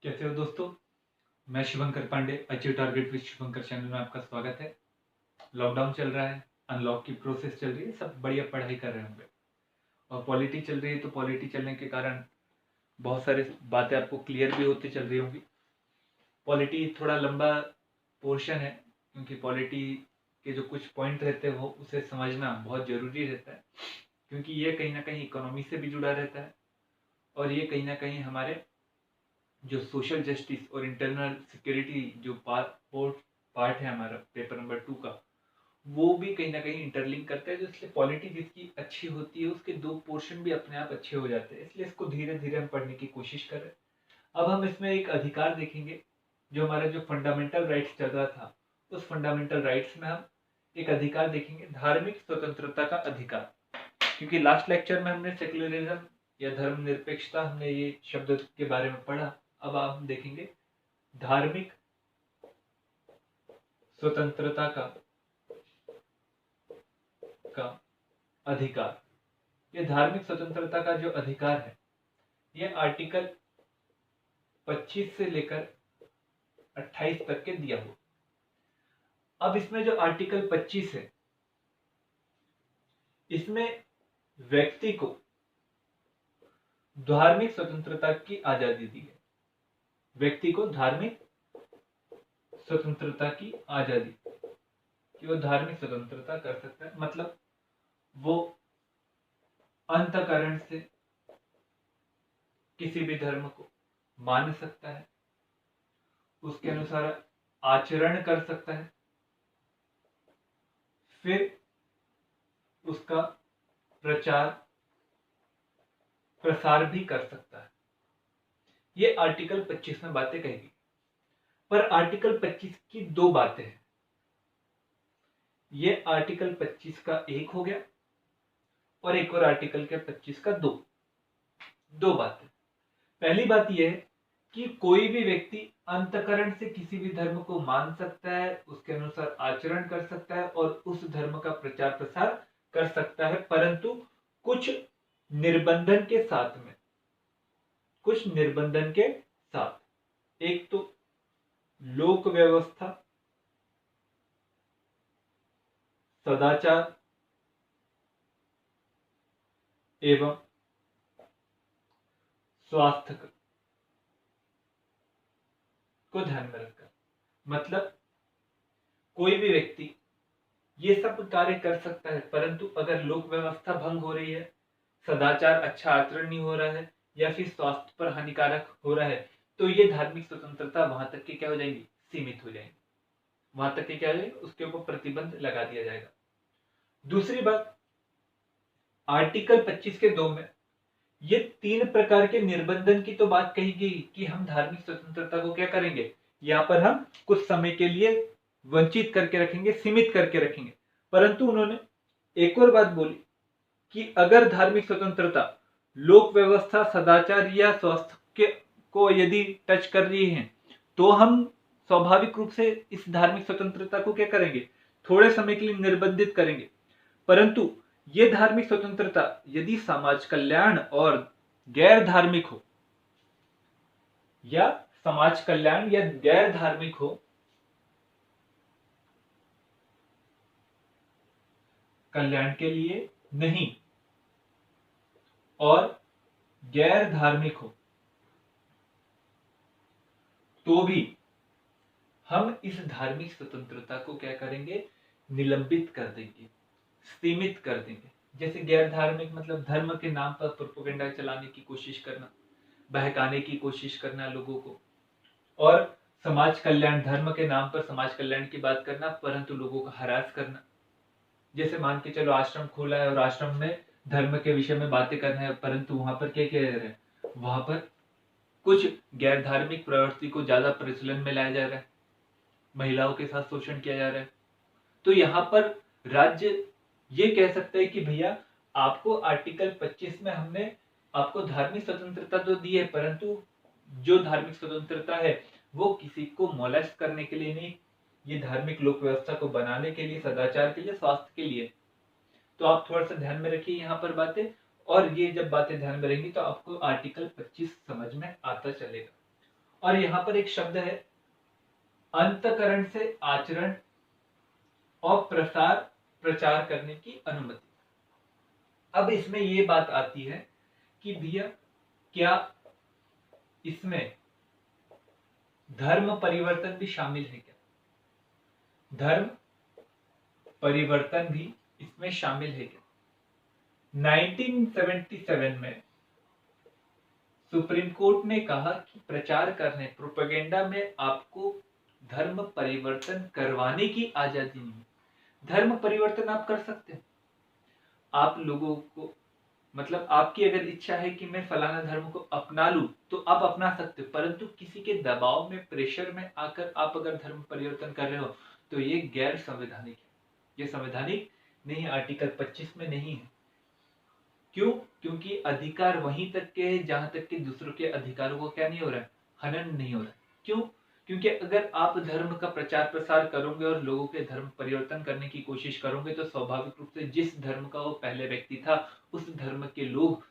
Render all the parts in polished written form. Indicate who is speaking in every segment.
Speaker 1: कैसे हो दोस्तों। मैं Shivankar Pandey, achieve target with Shivankar channel में आपका स्वागत है। लॉकडाउन चल रहा है, अनलॉक की प्रोसेस चल रही है, सब बढ़िया पढ़ाई कर रहे होंगे। और पॉलिटी चल रही है, तो पॉलिटी चलने के कारण बहुत सारे बातें आपको क्लियर भी होती चल रही होंगी। पॉलिटी थोड़ा लंबा पोर्शन है, क्योंकि पॉलिटी के जो कुछ पॉइंट रहते हैं वो उसे समझना बहुत ज़रूरी रहता है, क्योंकि ये कहीं ना कहीं इकोनॉमी से भी जुड़ा रहता है और ये कहीं ना कहीं हमारे जो सोशल जस्टिस और इंटरनल सिक्योरिटी जो पार्ट है हमारा पेपर नंबर 2 का, वो भी कहीं ना कहीं इंटरलिंक करता है। तो इसलिए पॉलिटी जिसकी अच्छी होती है उसके दो पोर्शन भी अपने आप अच्छे हो जाते हैं, इसलिए इसको धीरे धीरे हम पढ़ने की कोशिश कर रहे हैं। अब हम इसमें एक अधिकार देखेंगे, जो हमारा जो फंडामेंटल राइट्स चल रहा था, उस फंडामेंटल राइट्स में हम एक अधिकार देखेंगे, धार्मिक स्वतंत्रता का अधिकार। क्योंकि लास्ट लेक्चर में हमने सेक्युलरिज्म या धर्मनिरपेक्षता, हमने ये शब्द के बारे में पढ़ा। अब आप देखेंगे धार्मिक स्वतंत्रता का अधिकार। ये धार्मिक स्वतंत्रता का जो अधिकार है, ये आर्टिकल 25 से लेकर 28 तक के दिया हुआ। अब इसमें जो आर्टिकल 25 है, इसमें व्यक्ति को धार्मिक स्वतंत्रता की आजादी दी है। व्यक्ति को धार्मिक स्वतंत्रता की आजादी, कि वो धार्मिक स्वतंत्रता कर सकता है, मतलब वो अंतःकरण से किसी भी धर्म को मान सकता है, उसके अनुसार आचरण कर सकता है, फिर उसका प्रचार प्रसार भी कर सकता है। ये आर्टिकल 25 में बातें कहेगी। पर आर्टिकल 25 की दो बातें हैं। ये आर्टिकल 25 का एक हो गया और एक और आर्टिकल के 25 का दो बातें। पहली बात यह है कि कोई भी व्यक्ति अंतःकरण से किसी भी धर्म को मान सकता है, उसके अनुसार आचरण कर सकता है और उस धर्म का प्रचार प्रसार कर सकता है, परंतु कुछ निर्बंधन के साथ में। कुछ निर्बंधन के साथ। एक तो लोक व्यवस्था, सदाचार एवं स्वास्थ्य को ध्यान में रखकर, मतलब कोई भी व्यक्ति ये सब कार्य कर सकता है, परंतु अगर लोक व्यवस्था भंग हो रही है, सदाचार अच्छा आचरण नहीं हो रहा है, या फिर स्वास्थ्य पर हानिकारक हो रहा है, तो ये धार्मिक स्वतंत्रता वहां तक की क्या हो जाएंगी, सीमित हो जाएंगी। वहां तक की क्या हो जाएगी, उसके ऊपर प्रतिबंध लगा दिया जाएगा। दूसरी बात, आर्टिकल 25 के 2 में ये 3 प्रकार के निर्बंधन की तो बात कही गई कि हम धार्मिक स्वतंत्रता को क्या करेंगे, यहाँ पर हम कुछ समय के लिए वंचित करके रखेंगे, सीमित करके रखेंगे। परंतु उन्होंने एक और बात बोली कि अगर धार्मिक स्वतंत्रता लोक व्यवस्था, सदाचार या स्वास्थ्य के को यदि टच कर रही है, तो हम स्वाभाविक रूप से इस धार्मिक स्वतंत्रता को क्या करेंगे, थोड़े समय के लिए निर्बंधित करेंगे। परंतु ये धार्मिक स्वतंत्रता यदि समाज कल्याण और गैर धार्मिक हो, या समाज कल्याण या गैर धार्मिक हो, कल्याण के लिए नहीं, और गैर धार्मिक हो, तो भी हम इस धार्मिक स्वतंत्रता को क्या करेंगे, निलंबित कर देंगे, सीमित कर देंगे। जैसे गैर धार्मिक मतलब धर्म के नाम पर प्रोपेगेंडा चलाने की कोशिश करना, बहकाने की कोशिश करना लोगों को, और समाज कल्याण, धर्म के नाम पर समाज कल्याण की बात करना, परंतु लोगों को हरास करना। जैसे मान के चलो आश्रम खोला है और आश्रम में धर्म के विषय में बातें करना है, परंतु वहां पर क्या कह रहे हैं, वहां पर कुछ गैर धार्मिक प्रवृत्ति को ज्यादा प्रचलन में लाया जा रहा है, महिलाओं के साथ शोषण किया जा रहा है। तो यहाँ पर राज्य ये कह सकता है कि भैया आपको आर्टिकल 25 में हमने आपको धार्मिक स्वतंत्रता तो दी है, परंतु जो धार्मिक स्वतंत्रता है वो किसी को मोलेस्ट करने के लिए नहीं, ये धार्मिक लोक व्यवस्था को बनाने के लिए, सदाचार के लिए, स्वास्थ्य के लिए। तो आप थोड़ा सा ध्यान में रखिए यहाँ पर बातें, और ये जब बातें ध्यान में रहेंगी तो आपको आर्टिकल 25 समझ में आता चलेगा। और यहां पर एक शब्द है अंतकरण से आचरण और प्रचार करने की अनुमति। अब इसमें ये बात आती है कि भैया क्या इसमें धर्म परिवर्तन भी शामिल है क्या? धर्म परिवर्तन भी इसमें शामिल है क्या? 1977 में सुप्रीम कोर्ट ने कहा कि प्रचार करने प्रोपेगेंडा में आपको धर्म परिवर्तन करवाने की आजादी नहीं है। धर्म परिवर्तन आप कर सकते हैं, आप लोगों को मतलब आपकी अगर इच्छा है कि मैं फलाना धर्म को अपना लूं तो आप अपना सकते हो, परंतु किसी के दबाव में प्रेशर में आकर आप अगर धर्म परिवर्तन कर रहे हो तो ये गैर संवैधानिक है। ये संवैधानिक नहीं है, आर्टिकल 25 में नहीं है। क्यों? क्योंकि अधिकार वहीं तक के है जहां तक कि दूसरों के अधिकारों को क्या नहीं हो रहा है, हनन नहीं हो रहा है। क्यों? क्योंकि अगर आप धर्म का प्रचार प्रसार करोगे और लोगों के धर्म परिवर्तन करने की कोशिश करोगे तो स्वाभाविक रूप से जिस धर्म का वो पहले व्यक्ति था उस धर्म के लोग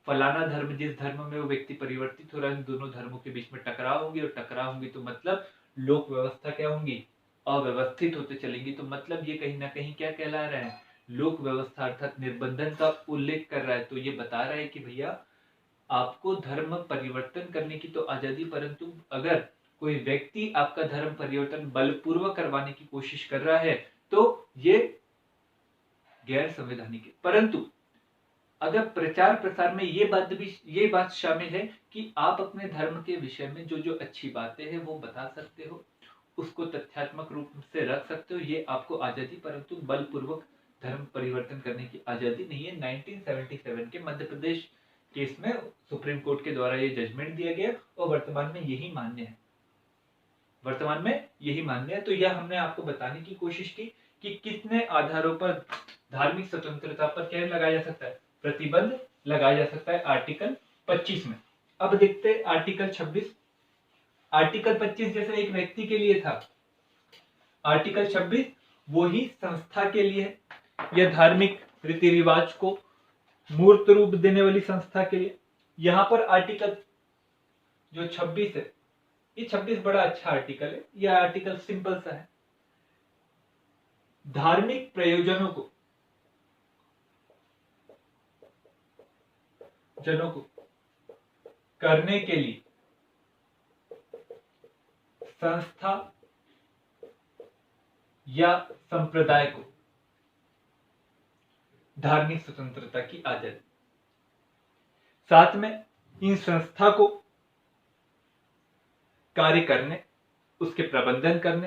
Speaker 1: फलाना धर्म जिस धर्म में वो व्यक्ति परिवर्तित हो रहा है दोनों धर्मों के बीच में टकराव होंगी, और टकराव होंगी तो मतलब लोक व्यवस्था क्या होंगी, अव्यवस्थित होते चलेंगी। तो मतलब ये कहीं ना कहीं क्या कहला रहा है, लोक व्यवस्था अर्थात निर्बंधन का उल्लेख कर रहा है। तो ये बता रहा है कि भैया आपको धर्म परिवर्तन करने की तो आजादी, परंतु अगर कोई व्यक्ति आपका धर्म परिवर्तन बलपूर्वक करवाने की कोशिश कर रहा है तो ये गैर संवैधानिक है। परंतु अगर प्रचार प्रसार में ये बात शामिल है कि आप अपने धर्म के विषय में जो जो अच्छी बातें हैं वो बता सकते हो, उसको तथ्यात्मक रूप से रख सकते हो, ये आपको आजादी, परंतु बलपूर्वक धर्म परिवर्तन करने की आजादी नहीं है। 1977 के मध्य प्रदेश केस में सुप्रीम कोर्ट के द्वारा ये जजमेंट दिया गया और वर्तमान में यही मान्य है। वर्तमान में यही मान्य है। तो यह हमने आपको बताने की कोशिश की कि कितने आधारों पर धार्मिक स्वतंत्रता पर क्या लगाया जा सकता है, प्रतिबंध लगाया जा सकता है आर्टिकल 25 में। अब देखते हैं आर्टिकल 26। आर्टिकल 25 जैसे एक व्यक्ति के लिए था, आर्टिकल 26 वो ही संस्था के लिए है या धार्मिक रीति रिवाज को मूर्त रूप देने वाली संस्था के लिए। यहां पर आर्टिकल जो 26 है, ये 26 बड़ा अच्छा आर्टिकल है। यह आर्टिकल सिंपल सा है, धार्मिक प्रयोजनों को करने के लिए संस्था या संप्रदाय को धार्मिक स्वतंत्रता की आजादी, साथ में इन संस्था को कार्य करने, उसके प्रबंधन करने,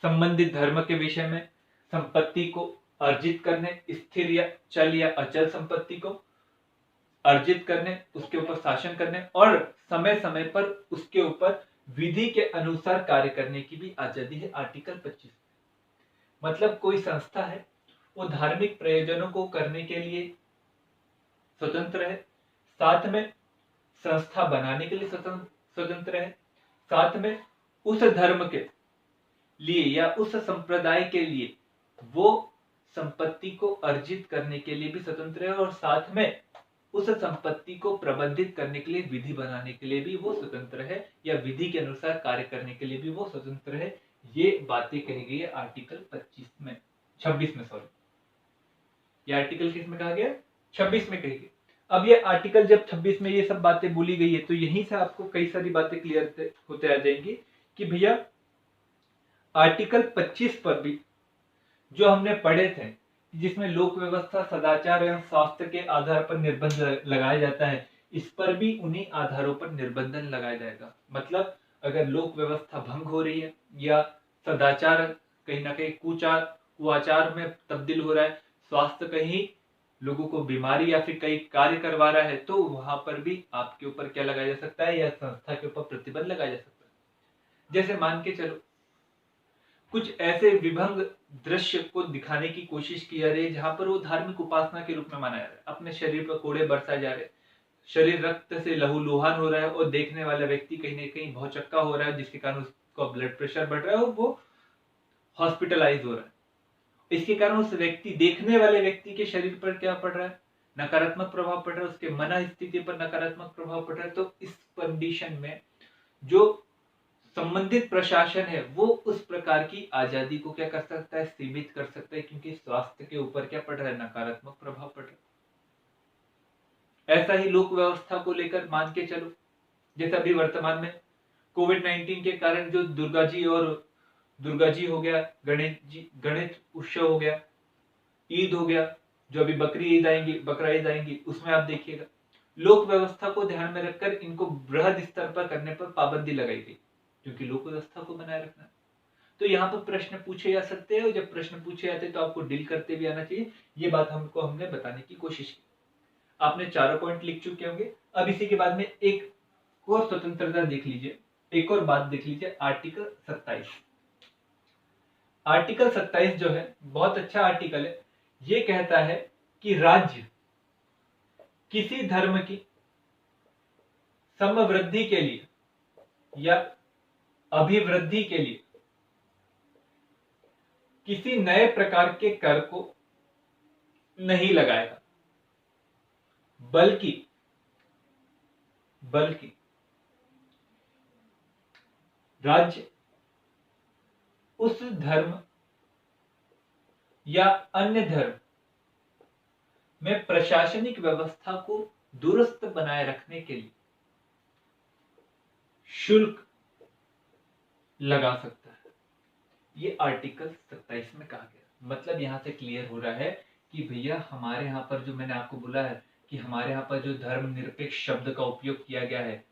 Speaker 1: संबंधित धर्म के विषय में संपत्ति को अर्जित करने, स्थिर या चल या अचल संपत्ति को अर्जित करने, उसके ऊपर शासन करने और समय समय पर उसके ऊपर विधि के अनुसार कार्य करने की भी आजादी है आर्टिकल 25। मतलब कोई संस्था है वो धार्मिक प्रयोजनों को करने के लिए स्वतंत्र है, साथ में संस्था बनाने के लिए स्वतंत्र है, साथ में उस धर्म के लिए या उस संप्रदाय के लिए वो संपत्ति को अर्जित करने के लिए भी स्वतंत्र है, और साथ में उस संपत्ति को प्रबंधित करने के लिए विधि बनाने के लिए भी वो स्वतंत्र है या विधि के अनुसार कार्य करने के लिए भी वो स्वतंत्र है। ये बातें कही गई है आर्टिकल 26 में सॉरी, ये आर्टिकल किस में कहा गया, 26 में कही गई। अब ये आर्टिकल जब 26 में ये सब बातें बोली गई है तो यहीं से आपको कई सारी बातें क्लियर होते आ जाएंगी कि भैया आर्टिकल 25 पर भी जो हमने पढ़े थे जिसमें लोक व्यवस्था, सदाचार एवं स्वास्थ्य के आधार पर निर्बंध लगाया जाता है, इस पर भी उन्हीं आधारों पर निर्बंधन लगाया जाएगा। मतलब अगर लोक व्यवस्था भंग हो रही है या सदाचार कहीं ना कहीं कुआचार में तब्दील हो रहा है, स्वास्थ्य कहीं लोगों को बीमारी या फिर कई कार्य करवा रहा है, तो वहां पर भी आपके ऊपर क्या लगाया जा सकता है या संस्था के ऊपर प्रतिबंध लगाया जा सकता है। जैसे मान के चलो कुछ ऐसे विभंग दृश्य को दिखाने की कोशिश की जा रही है जहां पर वो धार्मिक उपासना के रूप में माना जा रहा है, अपने शरीर पर कोड़े बरसाए जा रहे हैं, शरीर रक्त से लहूलुहान हो रहा है और देखने वाला व्यक्ति कहीं ना कहीं भौचक्का हो रहा है, जिसके कारण उसका ब्लड प्रेशर बढ़ रहा है और वो हॉस्पिटलाइज हो रहा है। इसके कारण उस व्यक्ति, देखने वाले व्यक्ति के शरीर पर क्या पड़ रहा है, नकारात्मक प्रभाव पड़ रहा है, उसके मन स्थिति पर नकारात्मक प्रभाव पड़ रहा है। तो इस कंडीशन में जो संबंधित प्रशासन है वो उस प्रकार की आजादी को क्या कर सकता है, सीमित कर सकता है, क्योंकि स्वास्थ्य के ऊपर क्या पड़ रहा है, नकारात्मक प्रभाव पड़ रहा है। ऐसा ही लोक व्यवस्था को लेकर मान के चलो, जैसे अभी वर्तमान में कोविड-19 के कारण जो दुर्गा जी हो गया, गणेश उत्सव हो गया, ईद हो गया, जो अभी बकरा ईद आएंगी, उसमें आप देखिएगा लोक व्यवस्था को ध्यान में रखकर इनको बृहद स्तर पर करने पर पाबंदी लगाई गई, क्योंकि लोक व्यवस्था को बनाए रखना है। तो यहाँ पर प्रश्न पूछे जा सकते हैं, और जब प्रश्न पूछे जाते हैं तो आपको डील करते भी आना चाहिए। ये बात हमने बताने की कोशिश की। आपने चारों पॉइंट लिख चुके होंगे। अब इसी के बाद में एक और स्वतंत्रता देख लीजिए, एक और बात देख लीजिए, आर्टिकल 27। आर्टिकल 27 जो है बहुत अच्छा आर्टिकल है। ये कहता है कि राज्य किसी धर्म की समवृद्धि के लिए या अभिवृद्धि के लिए किसी नए प्रकार के कर को नहीं लगाएगा, बल्कि राज्य उस धर्म या अन्य धर्म में प्रशासनिक व्यवस्था को दुरुस्त बनाए रखने के लिए शुल्क लगा सकता है। ये आर्टिकल 27 में कहा गया। मतलब यहां से क्लियर हो रहा है कि भैया हमारे यहाँ पर जो मैंने आपको बोला है कि हमारे यहाँ पर जो धर्मनिरपेक्ष शब्द का उपयोग किया गया है,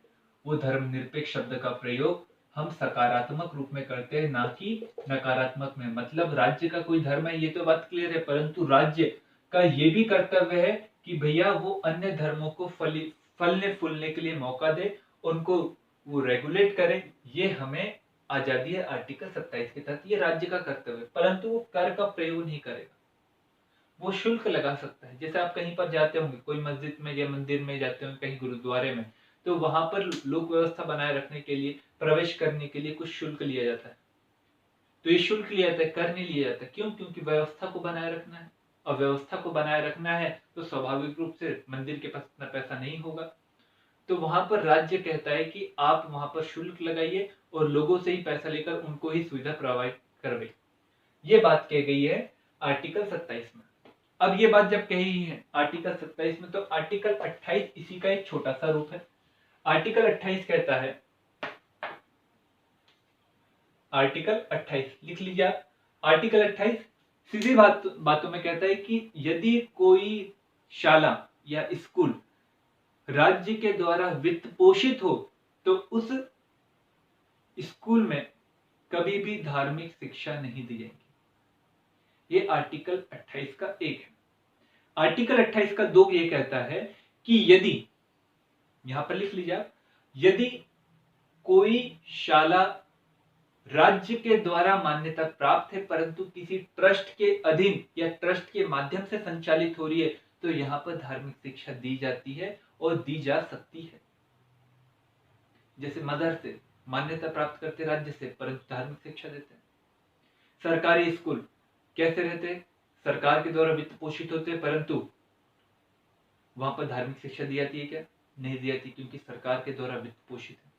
Speaker 1: वो धर्मनिरपेक्ष शब्द का प्रयोग हम सकारात्मक रूप में करते हैं, ना कि नकारात्मक में। मतलब राज्य का कोई धर्म है ये तो बात क्लियर है, परंतु राज्य का ये भी कर्तव्य है कि भैया वो अन्य धर्मों को फलने फूलने के लिए मौका दे, उनको वो रेगुलेट करे। ये हमें आजादी है आर्टिकल 27 के तहत, ये राज्य का कर्तव्य है, परंतु वो कर का प्रयोग नहीं करेगा, वो शुल्क लगा सकता है। जैसे आप कहीं पर जाते होंगे, कोई मस्जिद में या मंदिर में जाते होंगे, कहीं गुरुद्वारे में, तो वहां पर लोक व्यवस्था बनाए रखने के लिए, प्रवेश करने के लिए कुछ शुल्क लिया जाता है। तो ये शुल्क लिया जाता है, कर नहीं लिया जाता। क्यों? क्योंकि व्यवस्था को बनाए रखना है, और व्यवस्था को बनाए रखना है तो स्वाभाविक रूप से मंदिर के पास इतना पैसा नहीं होगा। तो वहां पर राज्य कहता है कि आप वहां पर शुल्क लगाइए और लोगों से ही पैसा लेकर उनको ही सुविधा प्रोवाइड करवाइए। ये बात कह गई है आर्टिकल 27 में। अब ये बात जब कही है आर्टिकल 27 में, तो आर्टिकल 28 इसी का एक छोटा सा रूप है। आर्टिकल 28 कहता है, आर्टिकल 28 लिख लीजिए आप। आर्टिकल 28 सीधी बातों में कहता है कि यदि कोई शाला या स्कूल राज्य के द्वारा वित्त पोषित हो तो उस स्कूल में कभी भी धार्मिक शिक्षा नहीं दी जाएगी। ये आर्टिकल 28 का एक है। आर्टिकल 28 का दो ये कहता है कि यदि, यहां पर लिख लीजिए आप, यदि कोई शाला राज्य के द्वारा मान्यता प्राप्त है परंतु किसी ट्रस्ट के अधीन या ट्रस्ट के माध्यम से संचालित हो रही है, तो यहां पर धार्मिक शिक्षा दी जाती है और दी जा सकती है। जैसे मदरसे मान्यता प्राप्त करते राज्य से, परंतु धार्मिक शिक्षा देते हैं। सरकारी स्कूल कैसे रहते हैं? सरकार के द्वारा वित्त पोषित होते हैं, परंतु वहां पर धार्मिक शिक्षा दी जाती है क्या? नहीं दी जाती, क्योंकि सरकार के द्वारा वित्त पोषित है।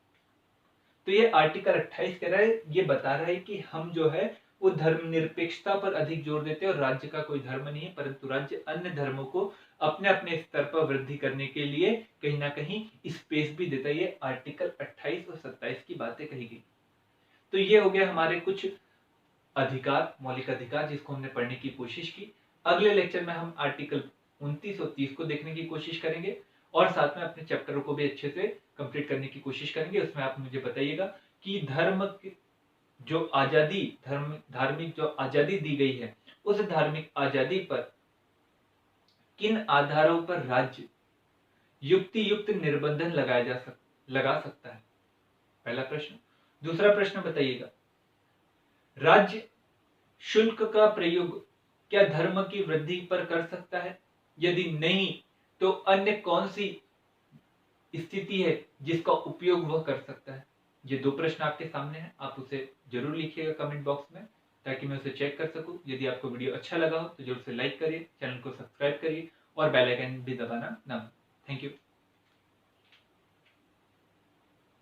Speaker 1: तो ये आर्टिकल 28 कह रहा है, ये बता रहा है कि हम जो है वो धर्मनिरपेक्षता पर अधिक जोर देते हैं, और राज्य का कोई धर्म नहीं है, परंतु राज्य अन्य धर्मों को अपने अपने स्तर पर वृद्धि करने के लिए कहीं ना कहीं स्पेस भी देता है। ये आर्टिकल 28 और 27 की बातें कही गई। तो ये हो गया हमारे कुछ अधिकार, मौलिक अधिकार, जिसको हमने पढ़ने की कोशिश की। अगले लेक्चर में हम आर्टिकल 29 और 30 को देखने की कोशिश करेंगे, और साथ में अपने चैप्टरों को भी अच्छे से कंप्लीट करने की कोशिश करेंगे। उसमें आप मुझे बताइएगा कि जो आजादी, धार्मिक जो आजादी दी गई है, उस धार्मिक आजादी पर किन आधारों पर राज्य युक्ति युक्त निर्बंधन लगा सकता है। पहला प्रश्न। दूसरा प्रश्न बताइएगा, राज्य शुल्क का प्रयोग क्या धर्म की वृद्धि पर कर सकता है? यदि नहीं, तो अन्य कौन सी स्थिति है जिसका उपयोग वह कर सकता है? ये दो प्रश्न आपके सामने हैं, आप उसे जरूर लिखिएगा कमेंट बॉक्स में, ताकि मैं उसे चेक कर सकूं। यदि आपको वीडियो अच्छा लगा हो तो जरूर से लाइक करिए, चैनल को सब्सक्राइब करिए और बेल आइकन भी दबाना ना भूलें। Thank you.